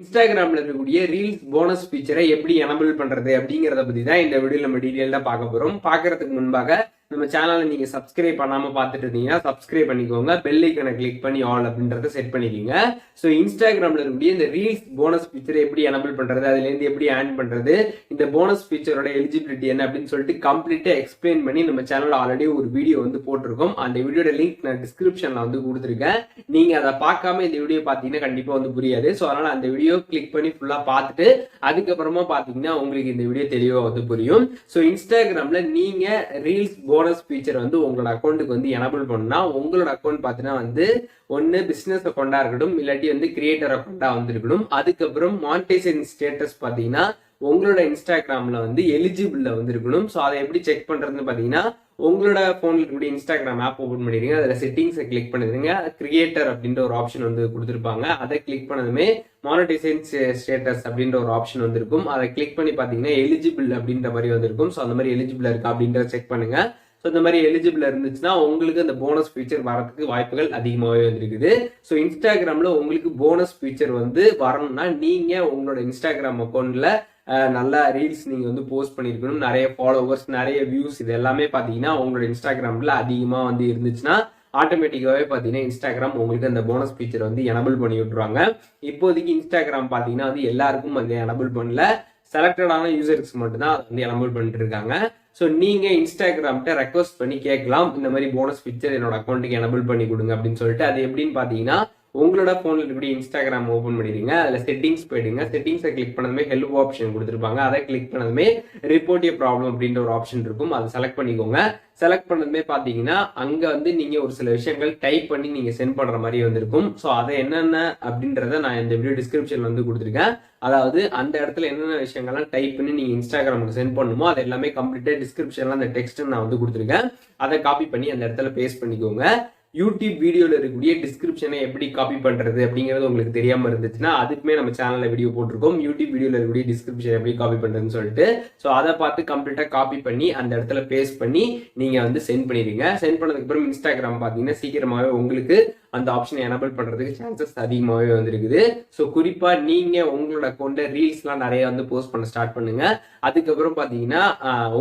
இன்ஸ்டாகிராம்ல இருக்கக்கூடிய reels bonus ஃபீச்சரை எப்படி எனபிள் பண்றது அப்படிங்கறத பத்தி தான் இந்த வீடியோல நம்ம டீடைலா பார்க்க போறோம். பார்க்கறதுக்கு முன்பாக நம்ம சேனலை நீங்க சப்ஸ்கிரைப் பண்ணாம பார்த்துட்டு இருந்தீங்கன்னா சப்ஸ்கிரைப் பண்ணிக்கோங்க, பெல் ஐக்கனை கிளிக் பண்ணி ஆல் அப்படின்றத செட் பண்ணிக்கோங்க. ஸோ இன்ஸ்டாகிராம்ல இருக்கக்கூடிய இந்த ரீல்ஸ் போனஸ் ஃபீச்சரை எப்படி எனபிள் பண்றது, அதுல இருந்து எப்படி ஆன் பண்றது, இந்த போனஸ் ஃபீச்சரோட எலிஜிபிலிட்டி என்ன அப்படின்னு சொல்லிட்டு கம்ப்ளீட்டா எக்ஸ்பிளைன் பண்ணி நம்ம சேனல்ல ஆல்ரெடி ஒரு வீடியோ வந்து போட்டிருக்கோம். அந்த வீடியோட லிங்க் நான் டிஸ்கிரிப்ஷன்ல வந்து கொடுத்துருக்கேன். நீங்க அதை பார்க்காம இந்த வீடியோ பார்த்தீங்கன்னா கண்டிப்பா வந்து புரியாது. ஸோ அதனால அந்த வீடியோ கிளிக் பண்ணி ஃபுல்லா பார்த்துட்டு அதுக்கப்புறமா பாத்தீங்கன்னா உங்களுக்கு இந்த வீடியோ தெளிவா வந்து புரியும். ஸோ இன்ஸ்டாகிராம்ல நீங்க ரீல்ஸ் போனஸ் ஃபீச்சர் வந்து உங்களோட அக்கௌண்ட்டுக்கு வந்து எனபிள் பண்ணா உங்களோட அக்கௌண்ட் பாத்தீங்கன்னா வந்து ஒன்னு பிசினஸ் அக்கௌண்டா இருக்கட்டும், இல்லாட்டி வந்து கிரியேட்டர் அக்கௌண்டா வந்து இருக்கணும். அதுக்கப்புறம் மானிட்டைசேஷன் ஸ்டேட்டஸ் பாத்தீங்கன்னா உங்களோட இன்ஸ்டாகிராம்ல வந்து எலிஜிபிள்ல வந்து இருக்கணும். ஸோ அதை எப்படி செக் பண்றதுன்னு பாத்தீங்கன்னா உங்களோட போன்ல இருக்கக்கூடிய இன்ஸ்டாகிராம் ஆப் ஓபன் பண்ணிடுங்க. அதுல செட்டிங்ஸை கிளிக் பண்ணிடுங்க. கிரியேட்டர் அப்படின்ற ஒரு ஆப்ஷன் வந்து கொடுத்துருப்பாங்க. அதை கிளிக் பண்ணதுமே மானிட்டைசேஷன் ஸ்டேட்டஸ் அப்படின்ற ஒரு ஆப்ஷன் வந்து இருக்கும். அதை கிளிக் பண்ணி பாத்தீங்கன்னா எலிஜிபிள் அப்படின்ற மாதிரி வந்திருக்கும். ஸோ அந்த மாதிரி எலிஜிபிள் இருக்கா அப்படின்றத செக் பண்ணுங்க. ஸோ இந்த மாதிரி எலிஜிபிள் இருந்துச்சுன்னா உங்களுக்கு அந்த போனஸ் ஃபீச்சர் வரதுக்கு வாய்ப்புகள் அதிகமாகவே வந்துருக்குது. ஸோ இன்ஸ்டாகிராம்ல உங்களுக்கு போனஸ் ஃபீச்சர் வந்து வரணும்னா நீங்க உங்களோட இன்ஸ்டாகிராம் அக்கௌண்ட்ல நல்லா ரீல்ஸ் நீங்க வந்து போஸ்ட் பண்ணிருக்கணும். நிறைய ஃபாலோவர்ஸ், நிறைய வியூஸ், இது எல்லாமே பாத்தீங்கன்னா உங்களோட இன்ஸ்டாகிராம்ல அதிகமா வந்து இருந்துச்சுன்னா ஆட்டோமேட்டிக்காவே பாத்தீங்கன்னா இன்ஸ்டாகிராம் உங்களுக்கு அந்த போனஸ் ஃபீச்சர் வந்து எனபிள் பண்ணி விட்டுருவாங்க. இப்போதைக்கு இன்ஸ்டாகிராம் பாத்தீங்கன்னா வந்து எல்லாருக்கும் வந்து எனபிள் பண்ணல, செலக்டடான யூசர்ஸ் மட்டும் தான் வந்து எனபிள் பண்ணிட்டு இருக்காங்க. ஸோ நீங்க இன்ஸ்டாகிராம்கிட்ட ரெக்வஸ்ட் பண்ணி கேட்கலாம், இந்த மாதிரி போனஸ் ஃபீச்சர் என்னோட அக்கௌண்ட்டுக்கு எனபிள் பண்ணி கொடுங்க அப்படின்னு சொல்லிட்டு. அது எப்படின்னு பாத்தீங்கன்னா உங்களோட போன்ல இருக்கக்கூடிய இன்ஸ்டாகிராம் ஓபன் பண்ணிடுங்க. அதுல செட்டிங்ஸ் போயிடுங்க. செட்டிங்ஸை கிளிக் பண்ணதுமே ஹெல்ப் ஆப்ஷன் கொடுத்துருப்பாங்க. அதை கிளிக் பண்ணதுமே ரிப்போர்ட் ஏ ப்ராப்ளம் அப்படின்ற ஒரு ஆப்ஷன் இருக்கும். அதை செலக்ட் பண்ணிக்கோங்க. செலக்ட் பண்ணதுமே பாத்தீங்கன்னா அங்க வந்து நீங்க ஒரு சில விஷயங்கள் டைப் பண்ணி நீங்க சென்ட் பண்ற மாதிரி வந்திருக்கும். ஸோ அதை என்னென்ன அப்படின்றத நான் இந்த வீடியோ டிஸ்கிரிப்ஷன்ல வந்து கொடுத்துருக்கேன். அதாவது அந்த இடத்துல என்னென்ன விஷயங்கள்லாம் டைப் பண்ணி நீங்க இன்ஸ்டாகிராமுக்கு சென்ட் பண்ணுமோ அது எல்லாமே கம்ப்ளீட்டா டிஸ்கிரிப்ஷன்ல அந்த டெக்ஸ்ட் நான் வந்து கொடுத்துருக்கேன். அதை காப்பி பண்ணி அந்த இடத்துல பேஸ்ட் பண்ணிக்கோங்க. யூடியூப் வீடியோல இருக்கக்கூடிய டிஸ்கிரிப்ஷனை எப்படி காப்பி பண்றது அப்படிங்கிறது உங்களுக்கு தெரியாம இருந்துச்சுன்னா அதுக்குமே நம்ம சேனல்ல வீடியோ போட்டிருக்கோம். யூடியூப் வீடியோல இருக்கக்கூடிய டிஸ்கிரிப்ஷன் எப்படி காப்பி பண்றதுன்னு சொல்லிட்டு. ஸோ அதை பார்த்து கம்ப்ளீட்டா காப்பி பண்ணி அந்த இடத்துல பேஸ்ட் பண்ணி நீங்க வந்து சென்ட் பண்ணிடுங்க. சென்ட் பண்ணதுக்கு அப்புறம் இன்ஸ்டாகிராம் பாத்தீங்கன்னா சீக்கிரமாவே உங்களுக்கு அந்த ஆப்ஷனை எனபிள் பண்றதுக்கு சான்சஸ் அதிகமாகவே வந்திருக்குது. ஸோ குறிப்பா நீங்க உங்களோட அக்கௌண்ட்டை ரீல்ஸ்லாம் நிறைய வந்து போஸ்ட் பண்ண ஸ்டார்ட் பண்ணுங்க. அதுக்கப்புறம் பாத்தீங்கன்னா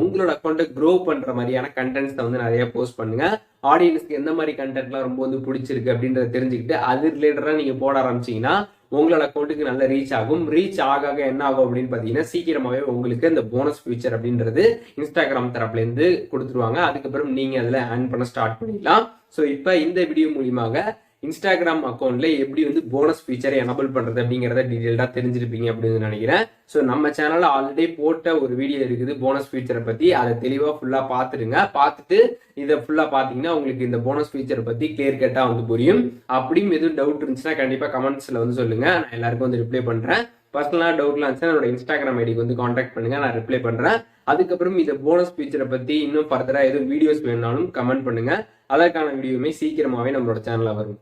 உங்களோட அக்கௌண்ட்டை க்ரோ பண்ற மாதிரியான கண்டென்ட்ஸ் வந்து நிறைய போஸ்ட் பண்ணுங்க. ஆடியன்ஸ்க்கு எந்த மாதிரி கண்டென்ட்லாம் ரொம்ப வந்து பிடிச்சிருக்கு அப்படின்றத தெரிஞ்சுக்கிட்டு அது ரிலேட்டடா நீங்க போட ஆரம்பிச்சீங்கன்னா உங்களோட அக்கௌண்ட்டுக்கு நல்ல ரீச் ஆகும். ரீச் ஆக என்ன ஆகும் அப்படின்னு பாத்தீங்கன்னா சீக்கிரமாவே உங்களுக்கு இந்த போனஸ் ஃபீச்சர் அப்படின்றது இன்ஸ்டாகிராம் தரப்புல இருந்து கொடுத்துருவாங்க. அதுக்கப்புறம் நீங்க அதுல ஆன் பண்ண ஸ்டார்ட் பண்ணிடலாம். ஸோ இப்போ இந்த வீடியோ மூலியமாக இன்ஸ்டாகிராம் அக்கௌண்ட்ல எப்படி வந்து போனஸ் ஃபீச்சரை எனபிள் பண்றது அப்படிங்கிறத டீடைல்டா தெரிஞ்சிருப்பீங்க அப்படின்னு நினைக்கிறேன். ஸோ நம்ம சேனல்ல ஆல்ரெடி போட்ட ஒரு வீடியோ இருக்குது போனஸ் ஃபீச்சரை பத்தி. அதை தெளிவா ஃபுல்லா பாத்துடுங்க. பார்த்துட்டு இதை ஃபுல்லா பாத்தீங்கன்னா உங்களுக்கு இந்த போனஸ் ஃபீச்சரை பத்தி கிளியர் கட்டா வந்து புரியும். அப்படியும் எதுவும் டவுட் இருந்துச்சுன்னா கண்டிப்பா கமெண்ட்ஸ்ல வந்து சொல்லுங்க. நான் எல்லாருக்கும் வந்து ரிப்ளை பண்றேன். பர்சனலாக டவுட்லாம் இருந்துச்சுன்னா என்னோட இன்ஸ்டாகிராம் ஐடிக்கு வந்து காண்டாக்ட் பண்ணுங்க, நான் ரிப்ளை பண்றேன். அதுக்கப்புறம் இந்த போனஸ் ஃபீச்சரை பத்தி இன்னும் ஃபர்தரா எதுவும் வீடியோஸ் வேணும்னாலும் கமெண்ட் பண்ணுங்க. அதற்கான வீடியோவுமே சீக்கிரமாவே நம்மளோட சேனல்ல வரும்.